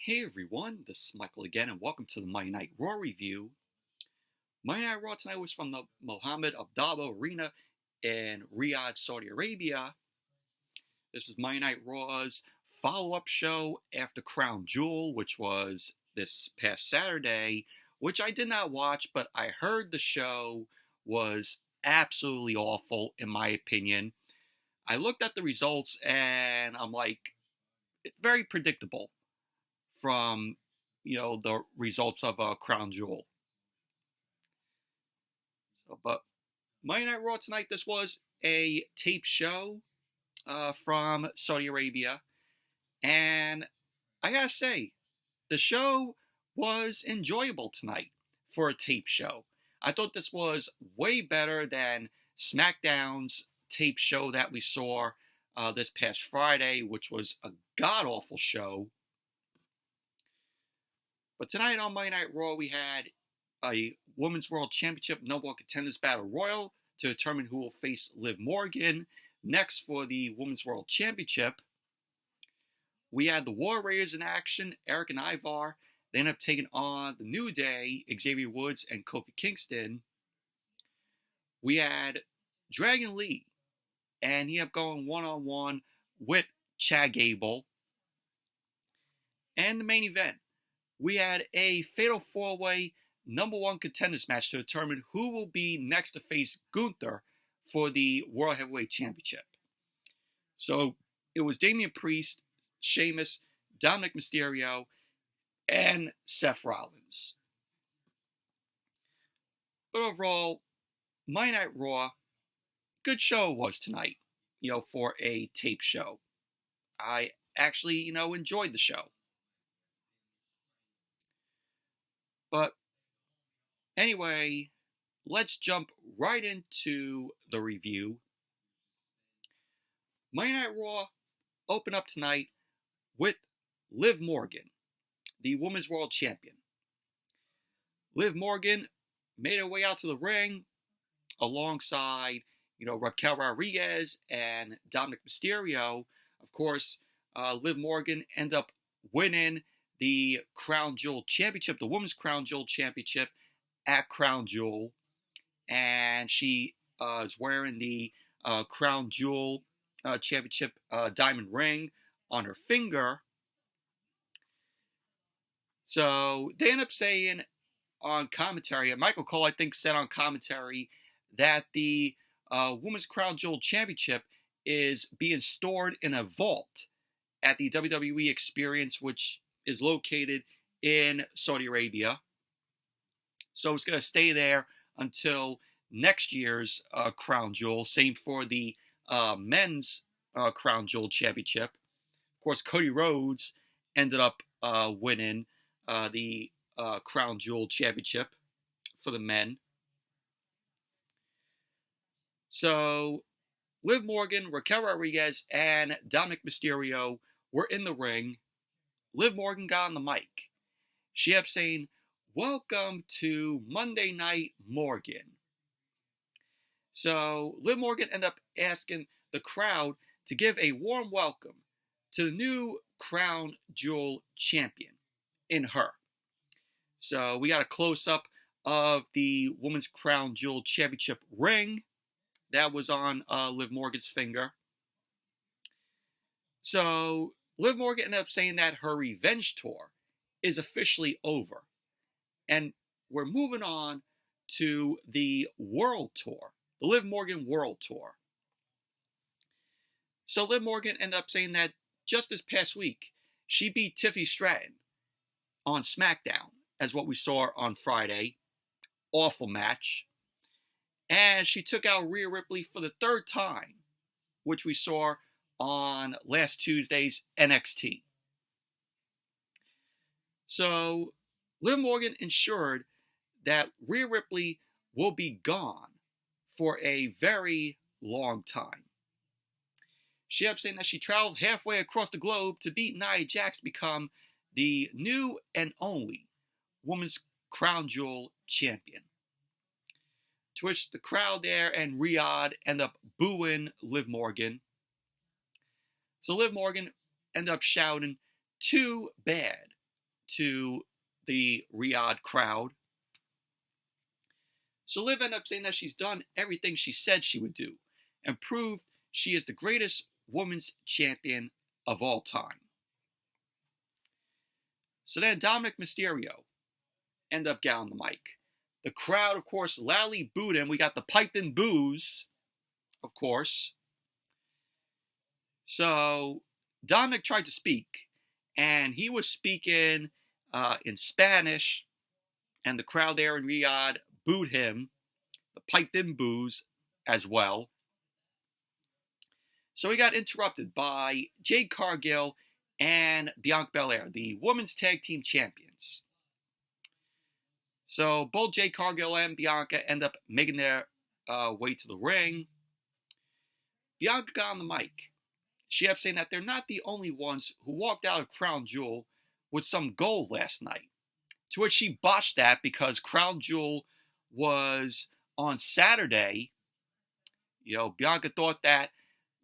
Hey everyone, this is Michael again, and welcome to the Monday Night Raw review. Monday Night Raw tonight was from the Mohammed Abdo Arena in Riyadh, Saudi Arabia. This is Monday Night Raw's follow-up show after Crown Jewel, which was this past Saturday, which I did not watch, but I heard the show was absolutely awful, in my opinion. I looked at the results, and I'm like, it's very predictable from the results of Crown Jewel. But Monday Night Raw tonight, this was a tape show from Saudi Arabia, and I gotta say, the show was enjoyable tonight for a tape show. I thought this was way better than SmackDown's tape show that we saw this past Friday, which was a god-awful show. But tonight on Monday Night Raw, we had a Women's World Championship number one contenders battle royal to determine who will face Liv Morgan next for the Women's World Championship. We had the War Raiders in action, Eric and Ivar. They ended up taking on the New Day, Xavier Woods and Kofi Kingston. We had Dragon Lee, and he ended up going one-on-one with Chad Gable. And the main event, we had a Fatal 4-Way number one contenders match to determine who will be next to face Gunther for the World Heavyweight Championship. So it was Damian Priest, Sheamus, Dominik Mysterio, and Seth Rollins. But overall, Monday Night Raw, good show it was tonight, for a tape show. I actually, enjoyed the show. But anyway, let's jump right into the review. Monday Night Raw opened up tonight with Liv Morgan, the Women's World Champion. Liv Morgan made her way out to the ring alongside, Raquel Rodriguez and Dominik Mysterio. Of course, Liv Morgan ended up winning the Crown Jewel Championship, the Women's Crown Jewel Championship at Crown Jewel. And she is wearing the Crown Jewel Championship diamond ring on her finger. So they end up saying on commentary, and Michael Cole, I think, said on commentary that the Women's Crown Jewel Championship is being stored in a vault at the WWE Experience, which is located in Saudi Arabia. So it's going to stay there until next year's Crown Jewel. Same for the men's Crown Jewel Championship. Of course, Cody Rhodes ended up winning the Crown Jewel Championship for the men. So Liv Morgan, Raquel Rodriguez, and Dominik Mysterio were in the ring. Liv Morgan got on the mic. She kept saying, "Welcome to Monday Night Morgan." So Liv Morgan ended up asking the crowd to give a warm welcome to the new Crown Jewel champion in her. So we got a close-up of the Women's Crown Jewel Championship ring that was on Liv Morgan's finger. So Liv Morgan ended up saying that her revenge tour is officially over. And we're moving on to the World Tour, the Liv Morgan World Tour. So Liv Morgan ended up saying that just this past week, she beat Tiffany Stratton on SmackDown, as what we saw on Friday. Awful match. And she took out Rhea Ripley for the third time, which we saw on last Tuesday's NXT. So Liv Morgan ensured that Rhea Ripley will be gone for a very long time. She kept saying that she traveled halfway across the globe to beat Nia Jax to become the new and only Women's Crown Jewel champion. To which the crowd there and Riyadh end up booing Liv Morgan. So Liv Morgan ended up shouting, "Too bad. to the Riyadh crowd. So Liv ended up saying that she's done everything she said she would do and proved she is the greatest women's champion of all time. So then Dominik Mysterio ended up getting on the mic. The crowd, of course, loudly booed him. We got the piped-in boos, of course. So Dominik tried to speak, and he was speaking in Spanish, and the crowd there in Riyadh booed him, the piped-in boos as well. So he got interrupted by Jade Cargill and Bianca Belair, the women's tag team champions. So both Jade Cargill and Bianca end up making their way to the ring. Bianca got on the mic. She kept saying that they're not the only ones who walked out of Crown Jewel with some gold last night. To which she botched that because Crown Jewel was on Saturday. You know, Bianca thought that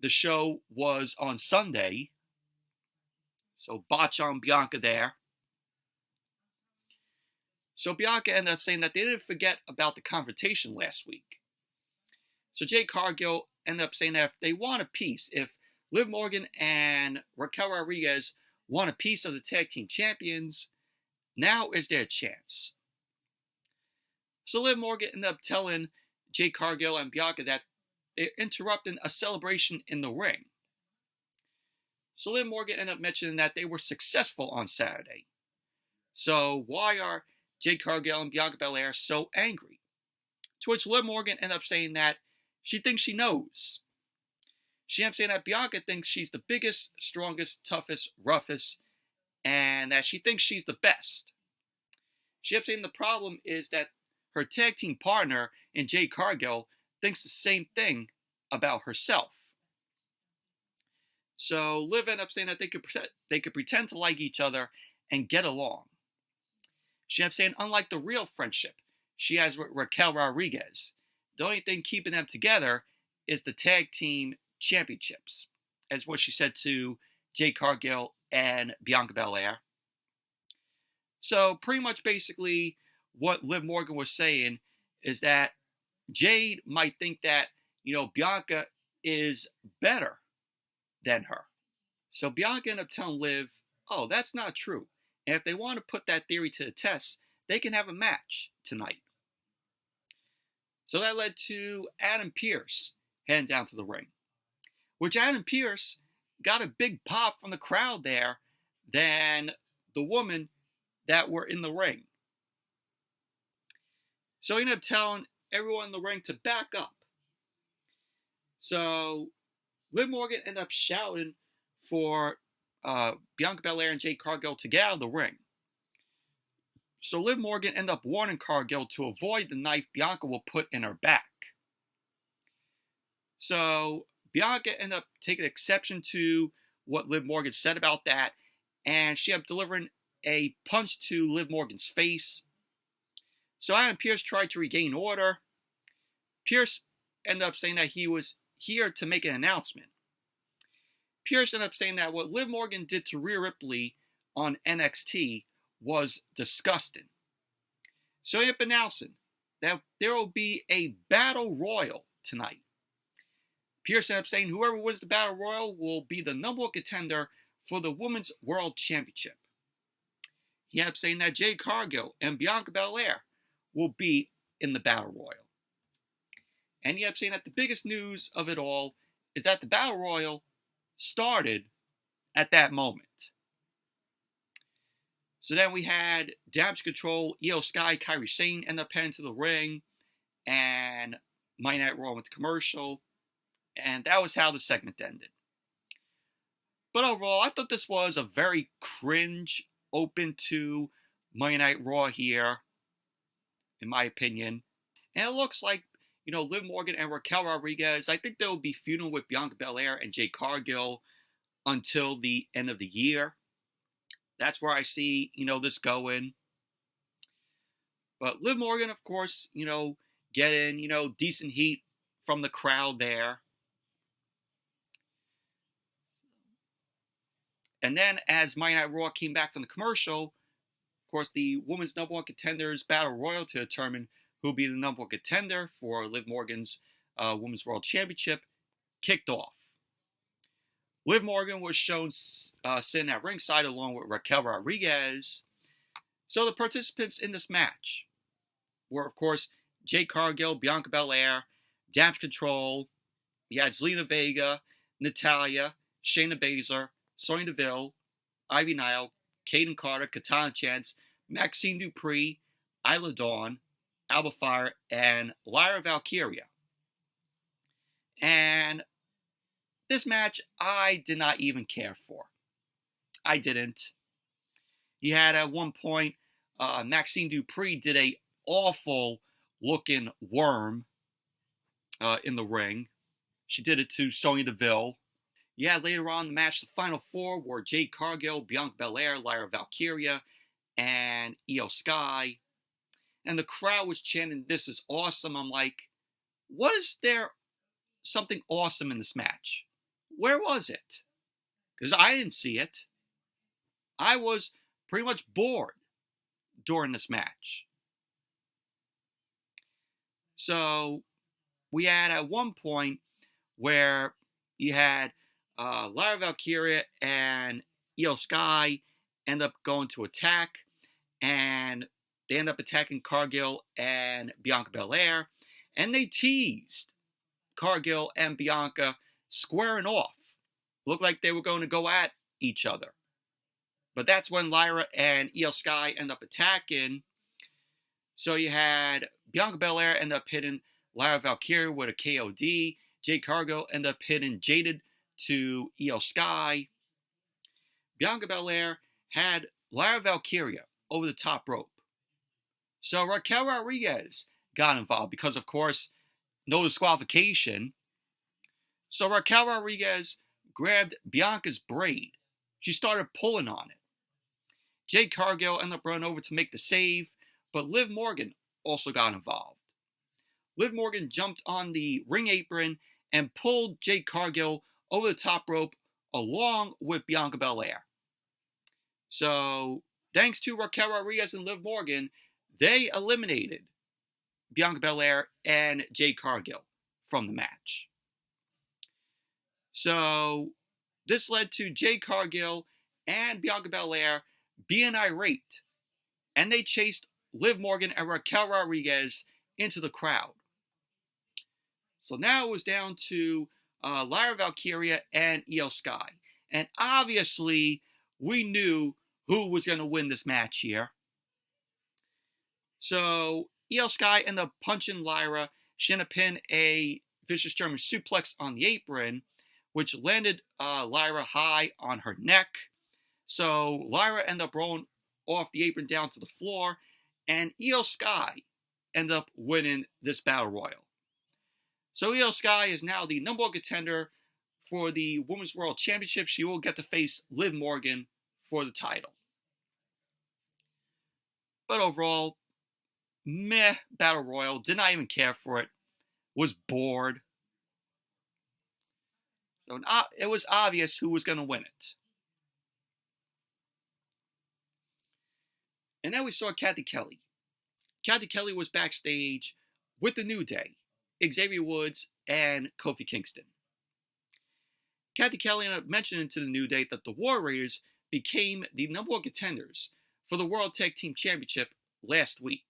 the show was on Sunday. So botch on Bianca there. So Bianca ended up saying that they didn't forget about the confrontation last week. So Jade Cargill ended up saying that if they want a piece, if Liv Morgan and Raquel Rodriguez want a piece of the tag team champions, now is their chance. So Liv Morgan ended up telling Jade Cargill and Bianca that they're interrupting a celebration in the ring. So Liv Morgan ended up mentioning that they were successful on Saturday. So why are Jade Cargill and Bianca Belair so angry? To which Liv Morgan ended up saying that she thinks she knows. She ended up saying that Bianca thinks she's the biggest, strongest, toughest, roughest, and that she thinks she's the best. She ended up saying the problem is that her tag team partner in Jade Cargill thinks the same thing about herself. So Liv ended up saying that they could pretend to like each other and get along. She ended up saying, unlike the real friendship she has with Raquel Rodriguez, the only thing keeping them together is the tag team championships, as what she said to Jade Cargill and Bianca Belair. So pretty much basically what Liv Morgan was saying is that Jade might think that, Bianca is better than her. So Bianca ended up telling Liv, oh, that's not true. And if they want to put that theory to the test, they can have a match tonight. So that led to Adam Pearce heading down to the ring, which Adam Pearce got a big pop from the crowd there than the women that were in the ring. So he ended up telling everyone in the ring to back up. So Liv Morgan ended up shouting for Bianca Belair and Jade Cargill to get out of the ring. So Liv Morgan ended up warning Cargill to avoid the knife Bianca will put in her back. So Bianca ended up taking exception to what Liv Morgan said about that, and she ended up delivering a punch to Liv Morgan's face. So Adam Pearce tried to regain order. Pearce ended up saying that he was here to make an announcement. Pearce ended up saying that what Liv Morgan did to Rhea Ripley on NXT was disgusting. So he ended up announcing that there will be a battle royal tonight. Pearce ended up saying whoever wins the battle royal will be the number one contender for the Women's World Championship. He ended up saying that Jade Cargill and Bianca Belair will be in the battle royal. And he ended up saying that the biggest news of it all is that the battle royal started at that moment. So then we had Damage Control, Io Sky, Kairi Sane end up heading to the ring, and Monday Night Raw went to commercial, and that was how the segment ended. But overall, I thought this was a very cringe open to Monday Night Raw here, in my opinion. And it looks like, Liv Morgan and Raquel Rodriguez, I think they'll be feuding with Bianca Belair and Jade Cargill until the end of the year. That's where I see, this going. But Liv Morgan, of course, getting, decent heat from the crowd there. And then as Monday Night Raw came back from the commercial, Of course, the women's number one contenders battle royal to determine who will be the number one contender for Liv Morgan's Women's World Championship kicked off. Liv Morgan was shown sitting at ringside along with Raquel Rodriguez. So the participants in this match were, of course, Jade Cargill, Bianca Belair, Damage Control. You had Zelina Vega, Natalya, Shayna Baszler, Sonya Deville, Ivy Nile, Kaden Carter, Katana Chance, Maxine Dupree, Isla Dawn, Alba Fire, and Lyra Valkyria. And this match, I did not even care for. I didn't. You had at one point, Maxine Dupree did a awful looking worm in the ring. She did it to Sonya Deville. You had later on in the match, the final four were Jade Cargill, Bianca Belair, Lyra Valkyria, and Io Sky. And the crowd was chanting, "This is awesome." I'm like, was there something awesome in this match? Where was it? Because I didn't see it. I was pretty much bored during this match. So we had at one point where you had Lyra Valkyria and Io Sky end up going to attack, and they end up attacking Cargill and Bianca Belair, and they teased Cargill and Bianca squaring off. Looked like they were going to go at each other. But that's when Lyra and Io Sky end up attacking. So you had Bianca Belair end up hitting Lyra Valkyria with a KOD. Jade Cargill end up hitting Jaded to Io Sky. Bianca Belair had Lyra Valkyria over the top rope. So Raquel Rodriguez got involved because, of course, no disqualification. So Raquel Rodriguez grabbed Bianca's braid. She started pulling on it. Jade Cargill ended up running over to make the save, but Liv Morgan also got involved. Liv Morgan jumped on the ring apron and pulled Jade Cargill over the top rope along with Bianca Belair. So, thanks to Raquel Rodriguez and Liv Morgan, they eliminated Bianca Belair and Jade Cargill from the match. So, this led to Jade Cargill and Bianca Belair being irate, and they chased Liv Morgan and Raquel Rodriguez into the crowd. So now it was down to Lyra Valkyria and Io Sky. And obviously, we knew who was going to win this match here. So Io Sky ended up punching Lyra. She ended up pinning a vicious German suplex on the apron, which landed Lyra high on her neck. So Lyra ended up rolling off the apron down to the floor, and Io Sky ended up winning this battle royal. So Io Sky is now the number one contender for the Women's World Championship. She will get to face Liv Morgan for the title. But overall, meh battle royal. Did not even care for it. Was bored. So it was obvious who was going to win it. And then we saw Kathy Kelly. Kathy Kelly was backstage with the New Day, Xavier Woods, and Kofi Kingston. Kathy Kelly ended up mentioning to the New Day that the War Raiders became the number one contenders for the World Tag Team Championship last week.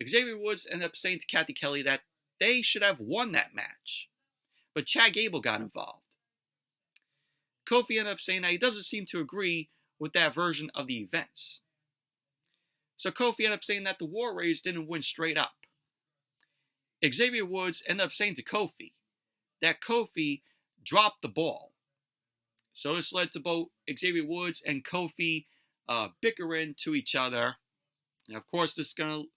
Xavier Woods ended up saying to Kathy Kelly that they should have won that match, but Chad Gable got involved. Kofi ended up saying that he doesn't seem to agree with that version of the events. So Kofi ended up saying that the War Raiders didn't win straight up. Xavier Woods ended up saying to Kofi that Kofi dropped the ball. So this led to both Xavier Woods and Kofi bickering to each other. And of course, this is going to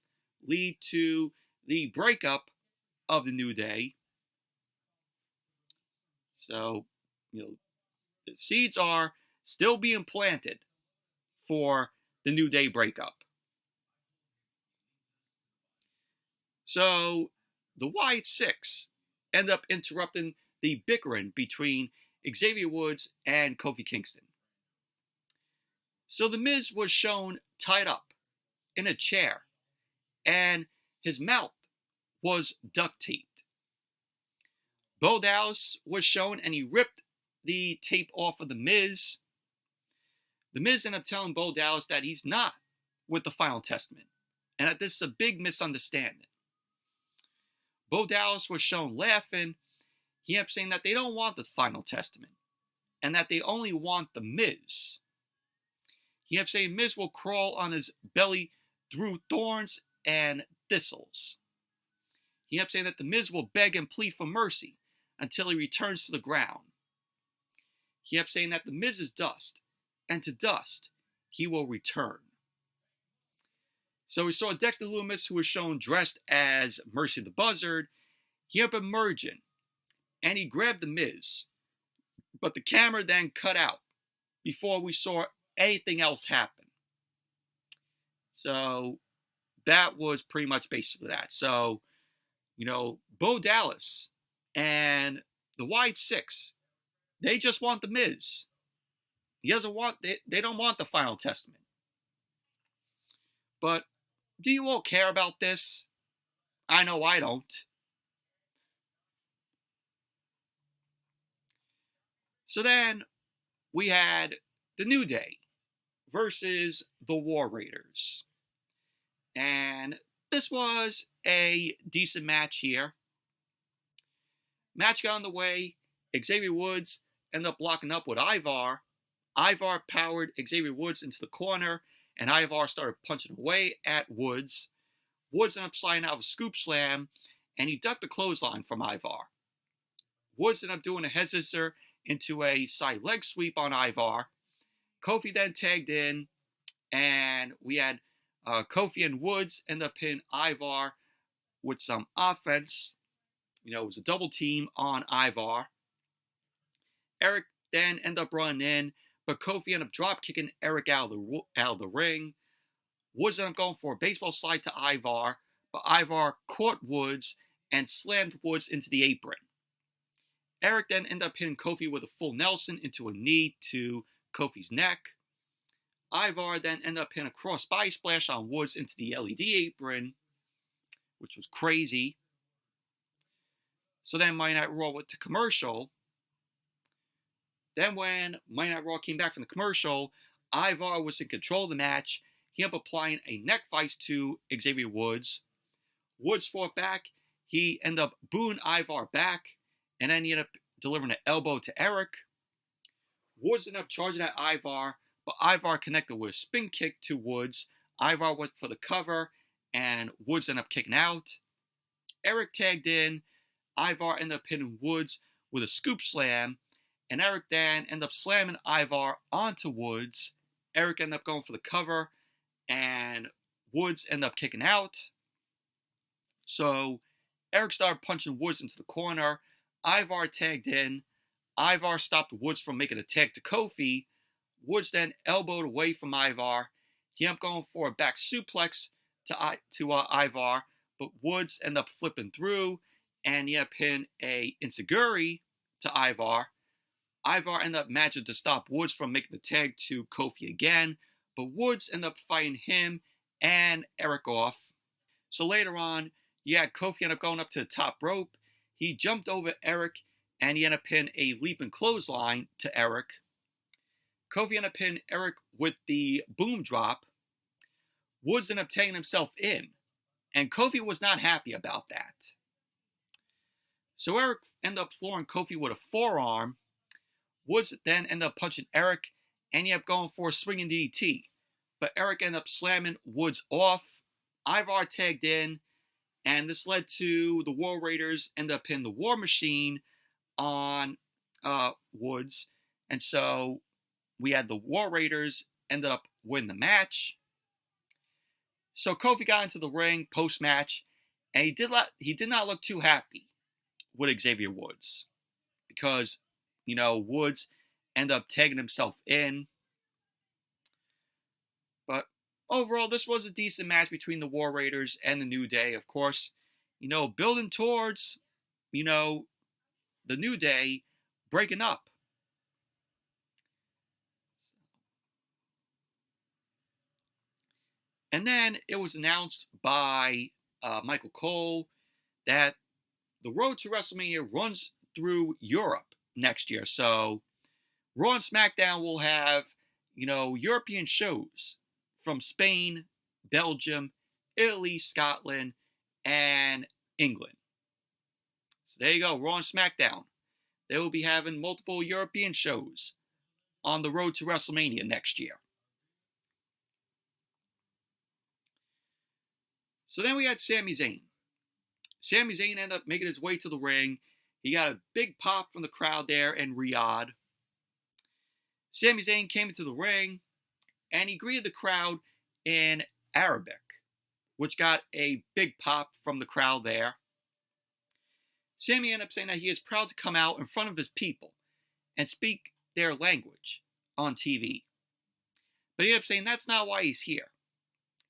lead to the breakup of the New Day. So, the seeds are still being planted for the New Day breakup. So, the Wyatt Six end up interrupting the bickering between Xavier Woods and Kofi Kingston. So the Miz was shown tied up in a chair, and his mouth was duct taped. Bo Dallas was shown, and he ripped the tape off of the Miz. The Miz ended up telling Bo Dallas that he's not with the Final Testament, and that this is a big misunderstanding. Bo Dallas was shown laughing. He ended up saying that they don't want the Final Testament, and that they only want the Miz. He ended up saying Miz will crawl on his belly through thorns and thistles. He ended up saying that the Miz will beg and plead for mercy until he returns to the ground. He ended up saying that the Miz is dust, and to dust he will return. So we saw Dexter Lumis, who was shown dressed as Mercy the Buzzard. He ended up emerging, and he grabbed the Miz. But the camera then cut out before we saw anything else happen. So that was pretty much basically that. So, Bo Dallas and the Wyatt Six, they just want the Miz. They don't want the Final Testament. But do you all care about this? I know I don't. So then we had the New Day versus the War Raiders. And this was a decent match here. Match got on the way. Xavier Woods ended up locking up with Ivar. Ivar powered Xavier Woods into the corner, and Ivar started punching away at Woods. Woods ended up sliding out of a scoop slam, and he ducked the clothesline from Ivar. Woods ended up doing a head scissor into a side leg sweep on Ivar. Kofi then tagged in, and we had Kofi and Woods end up hitting Ivar with some offense. It was a double team on Ivar. Eric then ended up running in, but Kofi ended up drop kicking Eric out of the ring. Woods ended up going for a baseball slide to Ivar, but Ivar caught Woods and slammed Woods into the apron. Eric then ended up hitting Kofi with a full Nelson into a knee to Kofi's neck. Ivar then ended up hitting a cross body splash on Woods into the LED apron, which was crazy. So then Monday Night Raw went to commercial. Then when Monday Night Raw came back from the commercial, Ivar was in control of the match. He ended up applying a neck vice to Xavier Woods. Woods fought back. He ended up booing Ivar back, and then he ended up delivering an elbow to Eric. Woods ended up charging at Ivar, but Ivar connected with a spin kick to Woods. Ivar went for the cover, and Woods ended up kicking out. Eric tagged in. Ivar ended up hitting Woods with a scoop slam, and Eric then ended up slamming Ivar onto Woods. Eric ended up going for the cover, and Woods ended up kicking out. So Eric started punching Woods into the corner. Ivar tagged in. Ivar stopped Woods from making a tag to Kofi. Woods then elbowed away from Ivar. He ended up going for a back suplex to Ivar, but Woods ended up flipping through, and he ended up hitting a enziguri to Ivar. Ivar ended up managing to stop Woods from making the tag to Kofi again, but Woods ended up fighting him and Eric off. So later on, Kofi ended up going up to the top rope. He jumped over Eric, and he ended up hitting a leaping clothesline to Eric. Kofi ended up hitting Eric with the boom drop. Woods ended up taking himself in, and Kofi was not happy about that. So Eric ended up flooring Kofi with a forearm. Woods then ended up punching Eric, and he ended up going for a swinging DDT. But Eric ended up slamming Woods off. Ivar tagged in, and this led to the War Raiders end up hitting the War Machine on Woods. And so we had the War Raiders ended up winning the match. So Kofi got into the ring post-match, and he did not look too happy with Xavier Woods, because, Woods ended up tagging himself in. But overall, this was a decent match between the War Raiders and the New Day. Of course, building towards, the New Day breaking up. And then it was announced by Michael Cole that the road to WrestleMania runs through Europe next year. So Raw and SmackDown will have, European shows from Spain, Belgium, Italy, Scotland, and England. So there you go, Raw and SmackDown. They will be having multiple European shows on the road to WrestleMania next year. So then we had Sami Zayn. Sami Zayn ended up making his way to the ring. He got a big pop from the crowd there in Riyadh. Sami Zayn came into the ring, and he greeted the crowd in Arabic, which got a big pop from the crowd there. Sami ended up saying that he is proud to come out in front of his people and speak their language on TV. But he ended up saying that's not why he's here.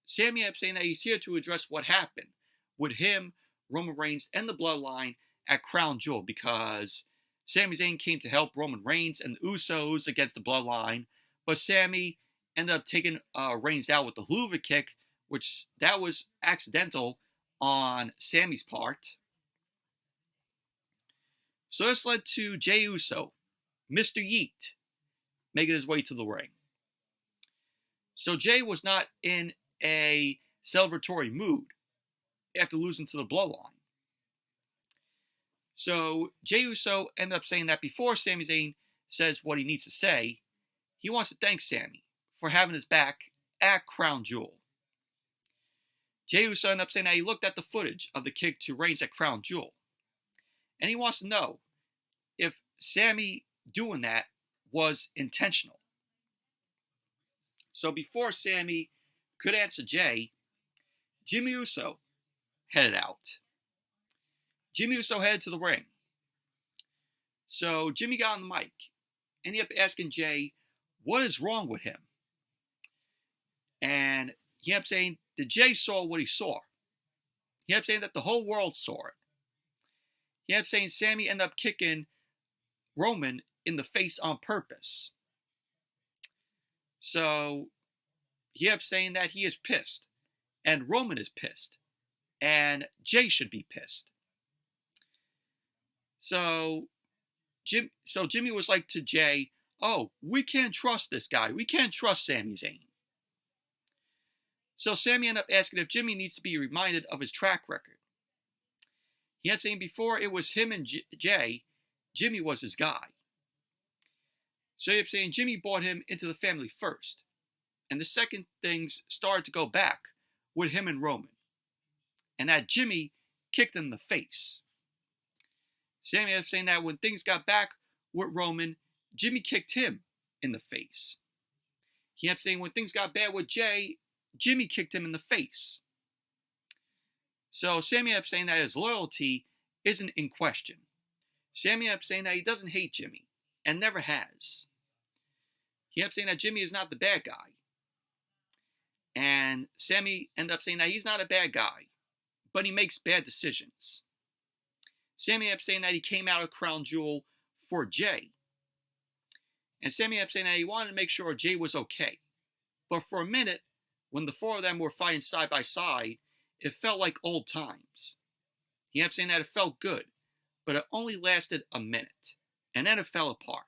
Sami ended up saying that he's here to address what happened with him, Roman Reigns, and the Bloodline at Crown Jewel, because Sami Zayn came to help Roman Reigns and the Usos against the Bloodline, but Sami ended up taking Reigns out with the Hoover kick, which that was accidental on Sami's part. So this led to Jey Uso, Mr. Yeet, making his way to the ring. So Jey was not in a celebratory mood after losing to the Bloodline. So Jey Uso ended up saying that before Sami Zayn says what he needs to say, he wants to thank Sami for having his back at Crown Jewel. Jey Uso ended up saying that he looked at the footage of the kick to Reigns at Crown Jewel, and he wants to know if Sami doing that was intentional. So before Sami could answer Jey, Jimmy Uso headed out. Jimmy Uso headed to the ring. So Jimmy got on the mic, and he ended up asking Jey what is wrong with him. And he ended up saying that Jey saw what he saw. He ended up saying that the whole world saw it. He ended up saying Sami ended up kicking Roman in the face on purpose. So he ended up saying that he is pissed, and Roman is pissed, and Jey should be pissed. So Jimmy was like to Jey, oh, we can't trust this guy. We can't trust Sami Zayn. So Sami ended up asking if Jimmy needs to be reminded of his track record. He ended up saying before it was him and Jey, Jimmy was his guy. So he ended up saying Jimmy brought him into the family first. And the second things started to go back with him and Roman. And that Jimmy kicked him in the face. Sami ended up saying that when things got back with Roman, Jimmy kicked him in the face. He ended up saying when things got bad with Jey, Jimmy kicked him in the face. So Sami ended up saying that his loyalty isn't in question. Sami ended up saying that he doesn't hate Jimmy, and never has. He ended up saying that Jimmy is not the bad guy. And Sami ended up saying that he's not a bad guy, but he makes bad decisions. Sami ended up saying that he came out of Crown Jewel for Jey. And Sami ended up saying that he wanted to make sure Jey was okay. But for a minute, when the four of them were fighting side by side, it felt like old times. He ended up saying that it felt good, but it only lasted a minute, and then it fell apart.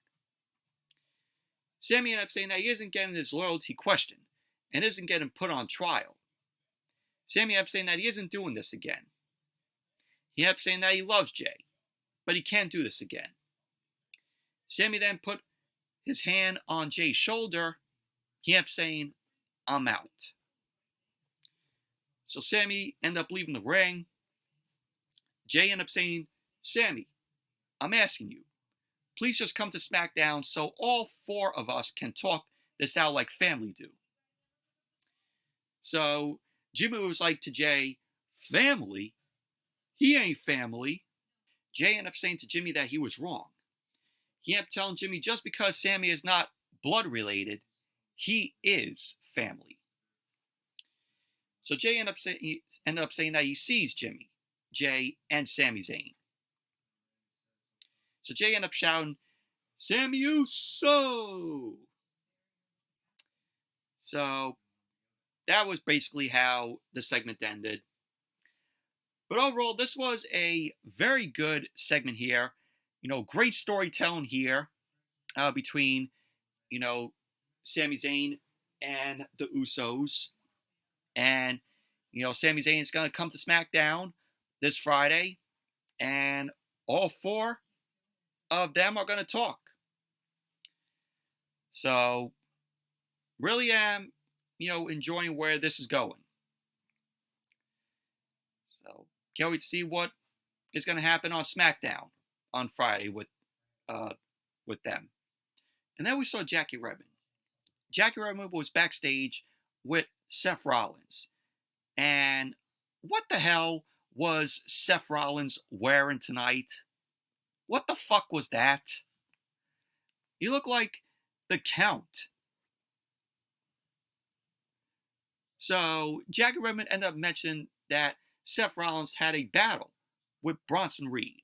Sami ended up saying that he isn't getting his loyalty questioned, and isn't getting put on trial. Sami ended up saying that he isn't doing this again. He ended up saying that he loves Jey, but he can't do this again. Sami then put his hand on Jey's shoulder. He ended up saying, I'm out. So Sami ended up leaving the ring. Jey ended up saying, Sami, I'm asking you, please just come to SmackDown so all four of us can talk this out like family do. So Jimmy was like to Jey, family? He ain't family. Jey ended up saying to Jimmy that he was wrong. He ended up telling Jimmy just because Sami is not blood related, he is family. So Jey ended up saying that he sees Jimmy, Jey, and Sami Zayn. So Jey ended up shouting, Sami Uso! So that was basically how the segment ended. But overall, this was a very good segment here. Great storytelling here between, Sami Zayn and the Usos. And, Sami Zayn is going to come to SmackDown this Friday. And all four of them are going to talk. So, really am, enjoying where this is going. So, can't wait to see what is going to happen on SmackDown on Friday with them. And then we saw Jackie Redmond. Jackie Redmond was backstage with Seth Rollins. And what the hell was Seth Rollins wearing tonight? What the fuck was that? He looked like the Count. So Jackie Redmond ended up mentioning that Seth Rollins had a battle with Bronson Reed.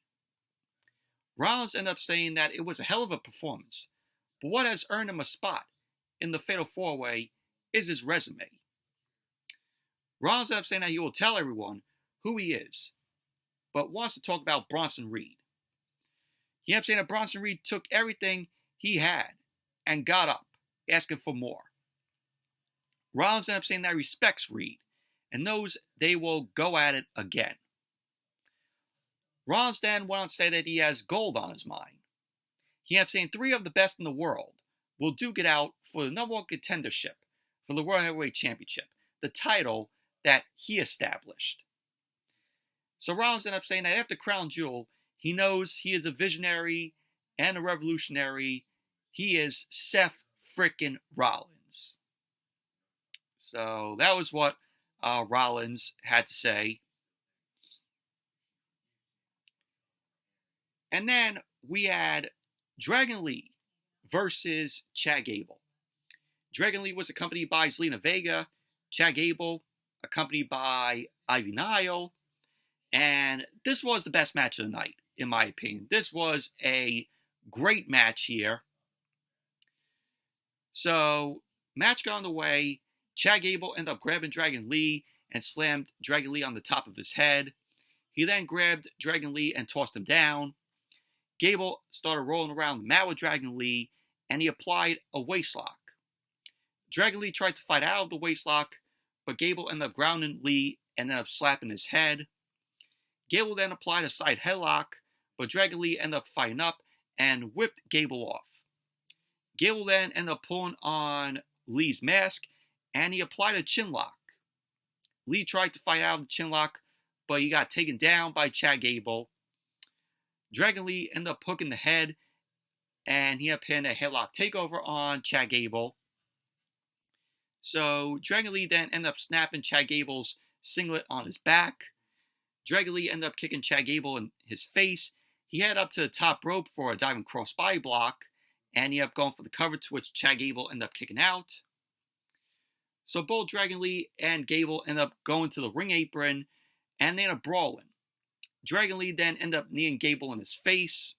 Rollins ended up saying that it was a hell of a performance, but what has earned him a spot in the Fatal 4-Way is his resume. Rollins ended up saying that he will tell everyone who he is, but wants to talk about Bronson Reed. He ended up saying that Bronson Reed took everything he had and got up, asking for more. Rollins ended up saying that he respects Reed and knows they will go at it again. Rollins then went on to say that he has gold on his mind. He ended up saying 3 of the best in the world will duke it out for the number 1 contendership for the World Heavyweight Championship, the title that he established. So Rollins ended up saying that after Crown Jewel, he knows he is a visionary and a revolutionary. He is Seth frickin' Rollins. So that was what Rollins had to say. And then we had Dragon Lee versus Chad Gable. Dragon Lee was accompanied by Zelina Vega, Chad Gable accompanied by Ivy Nile, and this was the best match of the night, in my opinion. This was a great match here. So, match got underway. Chad Gable ended up grabbing Dragon Lee and slammed Dragon Lee on the top of his head. He then grabbed Dragon Lee and tossed him down. Gable started rolling around the mat with Dragon Lee, and he applied a waistlock. Dragon Lee tried to fight out of the waistlock, but Gable ended up grounding Lee and ended up slapping his head. Gable then applied a side headlock, but Dragon Lee ended up fighting up and whipped Gable off. Gable then ended up pulling on Lee's mask, and he applied a chin lock. Lee tried to fight out of the chin lock, but he got taken down by Chad Gable. Dragon Lee ended up hooking the head, and he ended up hitting a headlock takeover on Chad Gable. So Dragon Lee then ended up snapping Chad Gable's singlet on his back. Dragon Lee ended up kicking Chad Gable in his face. He headed up to the top rope for a diving crossbody block, and he ended up going for the cover, to which Chad Gable ended up kicking out. So both Dragon Lee and Gable ended up going to the ring apron, and they ended up brawling. Dragon Lee then ended up kneeing Gable in his face.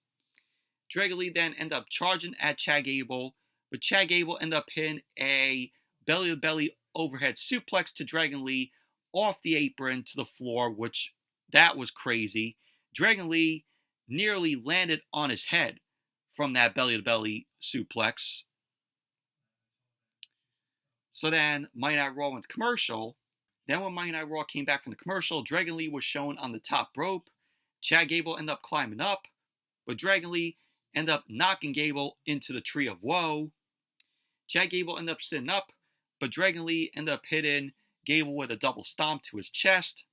Dragon Lee then ended up charging at Chad Gable, but Chad Gable ended up hitting a belly-to-belly overhead suplex to Dragon Lee off the apron to the floor, which that was crazy. Dragon Lee nearly landed on his head from that belly-to-belly suplex. So then Monday Night Raw went to commercial. Then when Monday Night Raw came back from the commercial, Dragon Lee was shown on the top rope. Chad Gable ended up climbing up, but Dragon Lee ended up knocking Gable into the Tree of Woe. Chad Gable ended up sitting up, but Dragon Lee ended up hitting Gable with a double stomp to his chest.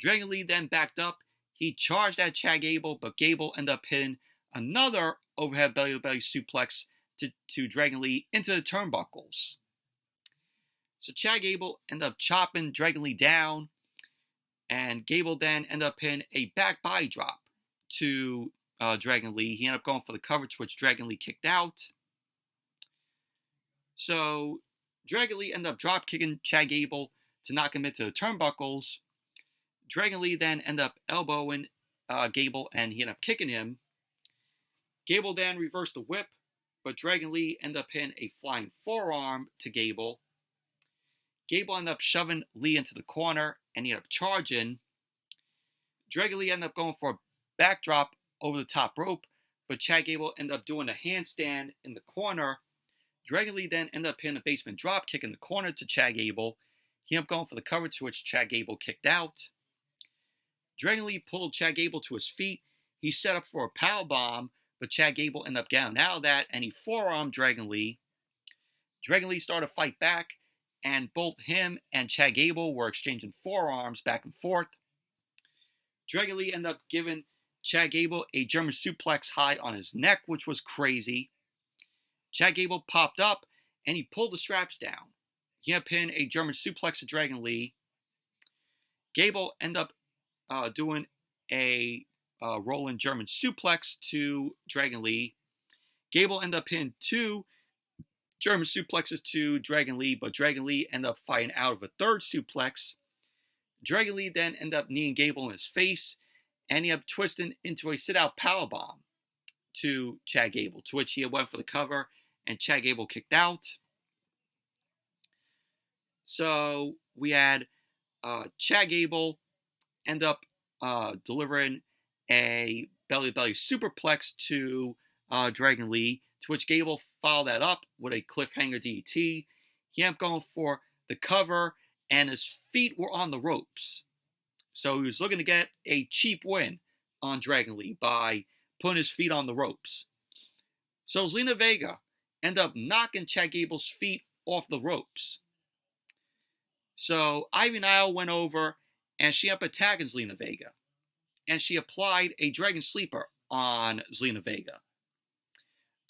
Dragon Lee then backed up. He charged at Chad Gable, but Gable ended up hitting another overhead belly-to-belly suplex to Dragon Lee into the turnbuckles. So Chad Gable ended up chopping Dragon Lee down, and Gable then ended up hitting a back body drop to Dragon Lee. He ended up going for the coverage, which Dragon Lee kicked out. So Dragon Lee ended up drop kicking Chad Gable to knock him into the turnbuckles. Dragon Lee then ended up elbowing Gable, and he ended up kicking him. Gable then reversed the whip, but Dragon Lee ended up hitting a flying forearm to Gable. Gable ended up shoving Lee into the corner, and he ended up charging. Dragon Lee ended up going for a backdrop over the top rope, but Chad Gable ended up doing a handstand in the corner. Dragon Lee then ended up hitting a basement drop kick in the corner to Chad Gable. He ended up going for the cover, to which Chad Gable kicked out. Dragon Lee pulled Chad Gable to his feet. He set up for a powerbomb, but Chad Gable ended up getting out of that, and he forearmed Dragon Lee. Dragon Lee started to fight back, and both him and Chad Gable were exchanging forearms back and forth. Dragon Lee ended up giving Chad Gable a German suplex high on his neck, which was crazy. Chad Gable popped up, and he pulled the straps down. He ended up hitting a German suplex to Dragon Lee. Gable ended up doing a rolling German suplex to Dragon Lee. Gable ended up hitting 2 German suplexes to Dragon Lee, but Dragon Lee ended up fighting out of a 3rd suplex. Dragon Lee then ended up kneeing Gable in his face, and he ended up twisting into a sit-out powerbomb to Chad Gable, to which he went for the cover, and Chad Gable kicked out. So we had Chad Gable end up delivering a belly-to-belly superplex to Dragon Lee, to which Gable followed that up with a cliffhanger DDT. He ended up going for the cover, and his feet were on the ropes. So he was looking to get a cheap win on Dragon Lee by putting his feet on the ropes. So Zelina Vega ended up knocking Chad Gable's feet off the ropes. So Ivy Nile went over, and she ended up attacking Zelina Vega. And she applied a Dragon Sleeper on Zelina Vega.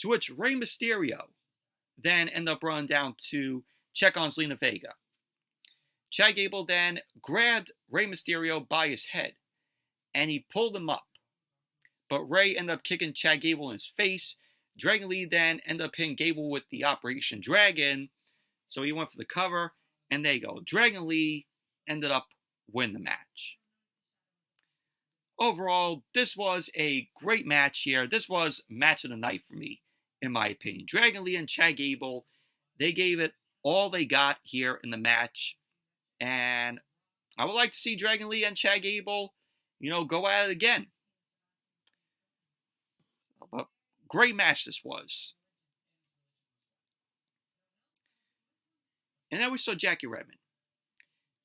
To which Rey Mysterio then ended up running down to check on Zelina Vega. Chad Gable then grabbed Rey Mysterio by his head, and he pulled him up. But Rey ended up kicking Chad Gable in his face. Dragon Lee then ended up hitting Gable with the Operation Dragon, so he went for the cover, and there you go. Dragon Lee ended up winning the match. Overall, this was a great match here. This was match of the night for me, in my opinion. Dragon Lee and Chad Gable, they gave it all they got here in the match. And I would like to see Dragon Lee and Chad Gable, go at it again. But great match this was. And then we saw Jackie Redmond.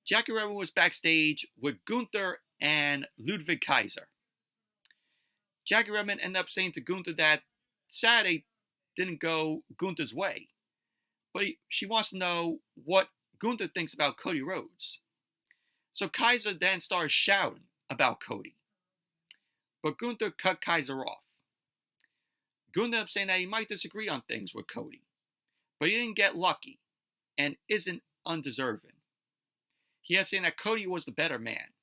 Jackie Redmond was backstage with Gunther and Ludwig Kaiser. Jackie Redmond ended up saying to Gunther that Saturday didn't go Gunther's way. But she wants to know what Gunther thinks about Cody Rhodes. So Kaiser then started shouting about Cody. But Gunther cut Kaiser off. Gunther ended up saying that he might disagree on things with Cody, but he didn't get lucky and isn't undeserving. He ended up saying that Cody was the better man.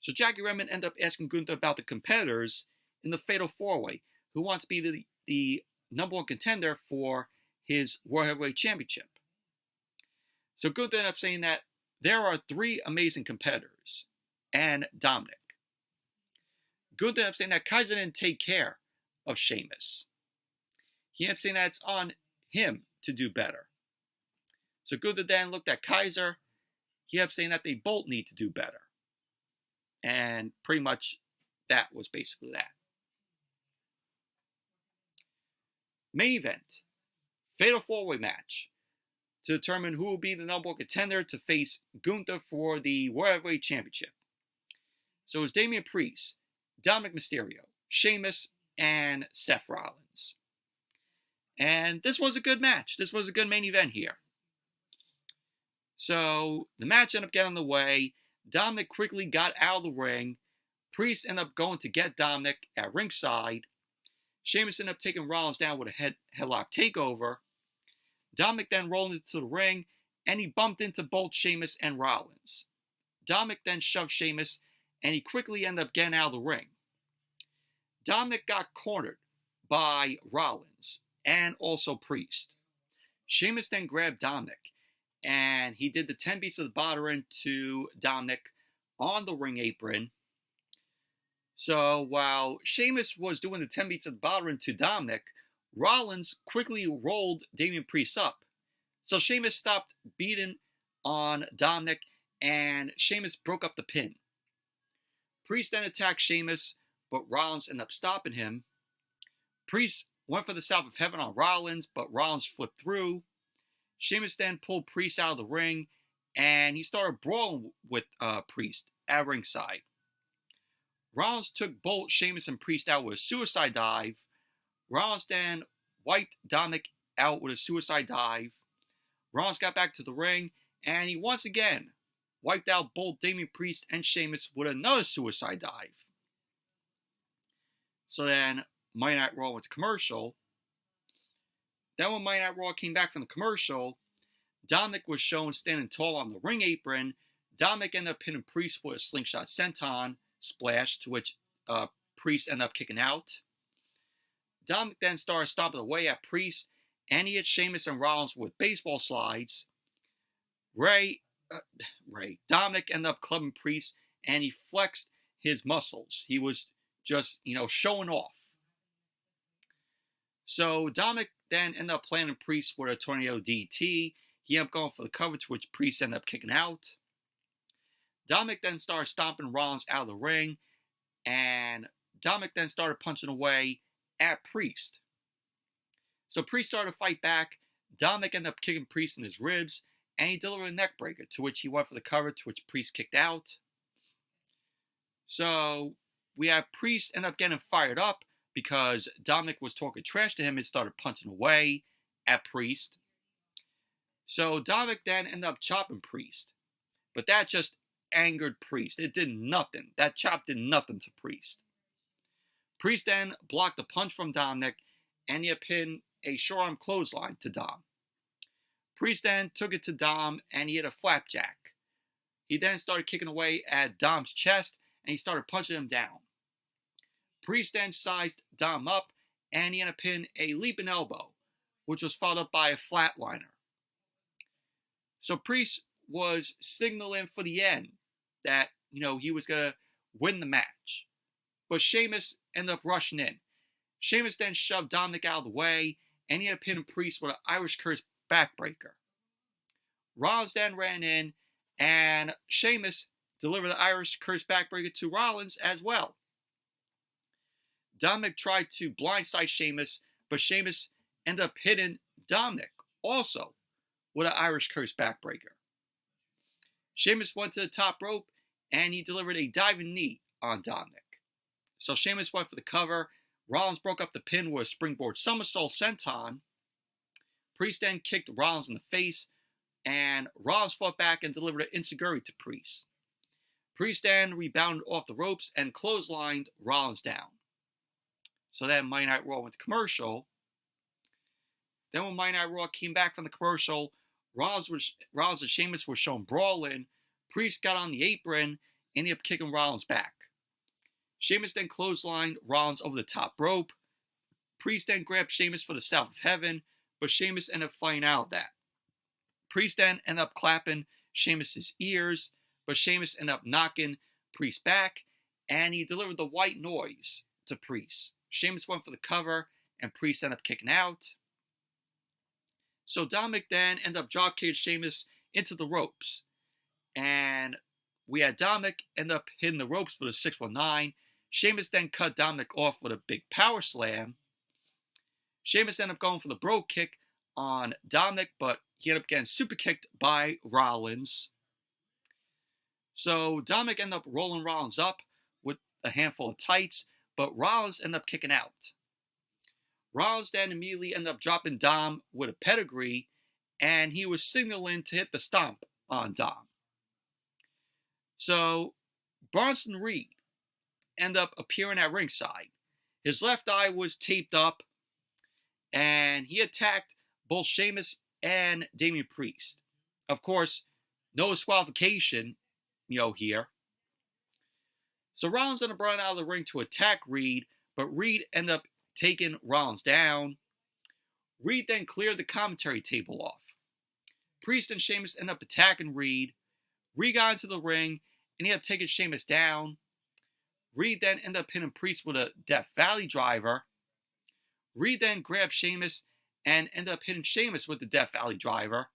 So Jackie Redmond ended up asking Gunther about the competitors in the Fatal 4-Way who want to be the number 1 contender for his World Heavyweight Championship. So Gunther ended up saying that there are 3 amazing competitors and Dominik. Gunther ended up saying that Kaiser didn't take care of Sheamus. He ended up saying that it's on him to do better. So Gunther then looked at Kaiser. He ended up saying that they both need to do better. And pretty much that was basically that. Main event. Fatal 4-Way match to determine who will be the number 1 contender to face Gunther for the World Heavyweight Championship. So it was Damian Priest, Dominik Mysterio, Sheamus, and Seth Rollins. And this was a good match. This was a good main event here. So the match ended up getting underway. Dominik quickly got out of the ring. Priest ended up going to get Dominik at ringside. Sheamus ended up taking Rollins down with a headlock takeover. Dominik then rolled into the ring, and he bumped into both Sheamus and Rollins. Dominik then shoved Sheamus, and he quickly ended up getting out of the ring. Dominik got cornered by Rollins and also Priest. Sheamus then grabbed Dominik, and he did the 10 beats of the bottom to Dominik on the ring apron. So while Sheamus was doing the 10 beats of the bottom to Dominik, Rollins quickly rolled Damian Priest up So Sheamus stopped beating on Dominik, and Sheamus broke up the pin. Priest then attacked Sheamus, but Rollins ended up stopping him. Priest went for the South of Heaven on Rollins, but Rollins flipped through. Sheamus then pulled Priest out of the ring, and he started brawling with Priest at ringside. Rollins took both Sheamus and Priest out with a suicide dive. Rollins then wiped Dominik out with a suicide dive. Rollins got back to the ring, and he once again wiped out both Damian Priest and Sheamus with another suicide dive. So then Monday Night Raw went to commercial. Then when Monday Night Raw came back from the commercial, Dominik was shown standing tall on the ring apron. Dominik ended up pinning Priest with a slingshot senton splash, to which Priest ended up kicking out. Dominik then started stomping away at Priest, and he hit Sheamus and Rollins with baseball slides. Dominik ended up clubbing Priest, and he flexed his muscles. He was just, showing off. So Dominik then ended up planting Priest with a tornado DT. He ended up going for the cover, to which Priest ended up kicking out. Dominik then started stomping Rollins out of the ring, and Dominik then started punching away at Priest. So Priest started to fight back. Dominik ended up kicking Priest in his ribs, and he delivered a neck breaker, to which he went for the cover, to which Priest kicked out. So we have Priest end up getting fired up because Dominik was talking trash to him and started punching away at Priest. So Dominik then ended up chopping Priest, but that just angered Priest. It did nothing. That chop did nothing to Priest. Priest then blocked a punch from Dominik, and he pinned a short-arm clothesline to Dom. Priest then took it to Dom, and he hit a flapjack. He then started kicking away at Dom's chest, and he started punching him down. Priest then sized Dom up, and he ended up pinning a leaping elbow, which was followed up by a flatliner. So Priest was signaling for the end that, he was going to win the match. But Sheamus ended up rushing in. Sheamus then shoved Dominik out of the way, and he had pinned Priest with an Irish Curse backbreaker. Rollins then ran in, and Sheamus delivered the Irish Curse backbreaker to Rollins as well. Dominik tried to blindside Sheamus, but Sheamus ended up hitting Dominik also with an Irish Curse backbreaker. Sheamus went to the top rope, and he delivered a diving knee on Dominik. So Sheamus went for the cover. Rollins broke up the pin with a springboard somersault senton. Priest then kicked Rollins in the face, and Rollins fought back and delivered an enziguri to Priest. Priest then rebounded off the ropes and clotheslined Rollins down. So then Monday Night Raw went to commercial. Then when Monday Night Raw came back from the commercial, Rollins and Sheamus were shown brawling. Priest got on the apron and ended up kicking Rollins back. Sheamus then clotheslined Rollins over the top rope. Priest then grabbed Sheamus for the South of Heaven, but Sheamus ended up flying out of that. Priest then ended up clapping Sheamus' ears, but Sheamus ended up knocking Priest back, and he delivered the white noise to Priest. Sheamus went for the cover, and Priest ended up kicking out. So Dominik then ended up dropkicking Sheamus into the ropes. And we had Dominik end up hitting the ropes for the 619. Sheamus then cut Dominik off with a big power slam. Sheamus ended up going for the bro kick on Dominik, but he ended up getting super kicked by Rollins. So Dominik ended up rolling Rollins up with a handful of tights, but Rollins ended up kicking out. Rollins then immediately ended up dropping Dom with a pedigree, and he was signaling to hit the stomp on Dom. So Bronson Reed ended up appearing at ringside. His left eye was taped up, and he attacked both Sheamus and Damian Priest. Of course, no disqualification, here. So Rollins ended up running out of the ring to attack Reed, but Reed ended up taking Rollins down. Reed then cleared the commentary table off. Priest and Sheamus ended up attacking Reed. Reed got into the ring, and he ended up taking Sheamus down. Reed then ended up hitting Priest with a Death Valley driver. Reed then grabbed Sheamus and ended up hitting Sheamus with the Death Valley driver.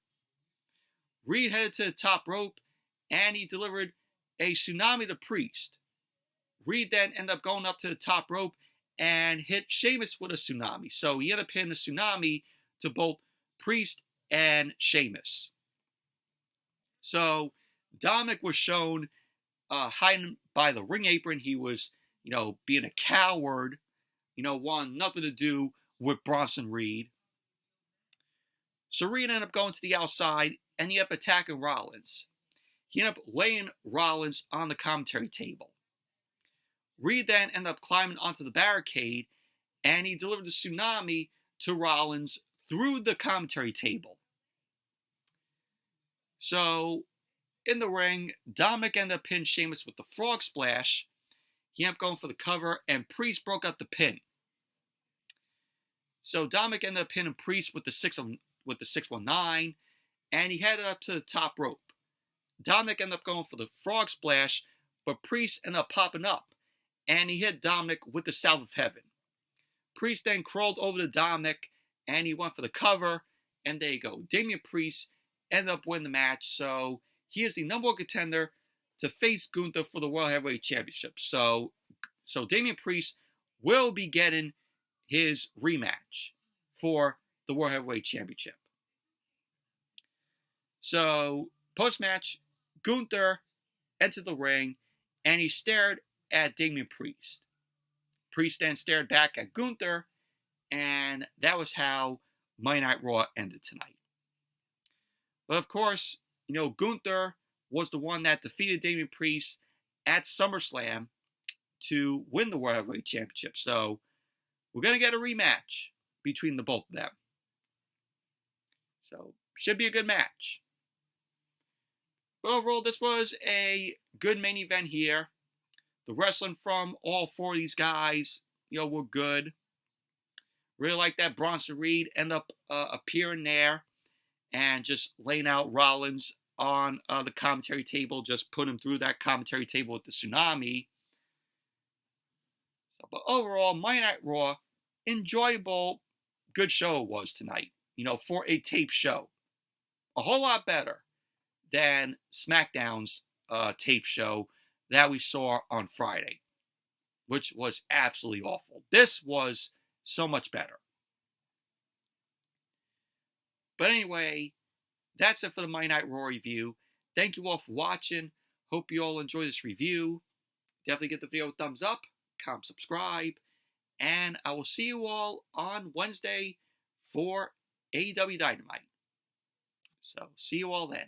Reed headed to the top rope, and he delivered a tsunami to Priest. Reed then ended up going up to the top rope and hit Sheamus with a tsunami. So he ended up hitting a tsunami to both Priest and Sheamus. So Dominik was shown hiding by the ring apron. He was, being a coward, wanting nothing to do with Bronson Reed. So Reed ended up going to the outside, and he ended up attacking Rollins. He ended up laying Rollins on the commentary table. Reed then ended up climbing onto the barricade, and he delivered the tsunami to Rollins through the commentary table. So, in the ring, Dominik ended up pinning Sheamus with the frog splash. He ended up going for the cover, and Priest broke up the pin. So Dominik ended up pinning Priest with the 619, and he headed up to the top rope. Dominik ended up going for the frog splash, but Priest ended up popping up, and he hit Dominik with the South of Heaven. Priest then crawled over to Dominik, and he went for the cover, and there you go. Damian Priest ended up winning the match, so he is the number one contender to face Gunther for the World Heavyweight Championship. So Damian Priest will be getting his rematch for the World Heavyweight Championship. So, post-match, Gunther entered the ring, and he stared at Damian Priest. Priest then stared back at Gunther, and that was how Monday Night Raw ended tonight. But of course, Gunther was the one that defeated Damian Priest at SummerSlam to win the World Heavyweight Championship. So, we're going to get a rematch between the both of them. So, should be a good match. But overall, this was a good main event here. The wrestling from all four of these guys, were good. Really like that Bronson Reed ended up appearing there and just laying out Rollins on the commentary table, just put him through that commentary table with the tsunami. But overall, Monday Night Raw, enjoyable, good show it was tonight, for a tape show. A whole lot better than SmackDown's tape show that we saw on Friday, which was absolutely awful. This was so much better. But anyway, that's it for the Monday Night Raw review. Thank you all for watching. Hope you all enjoy this review. Definitely give the video a thumbs up, comment, subscribe, and I will see you all on Wednesday for AEW Dynamite. So, see you all then.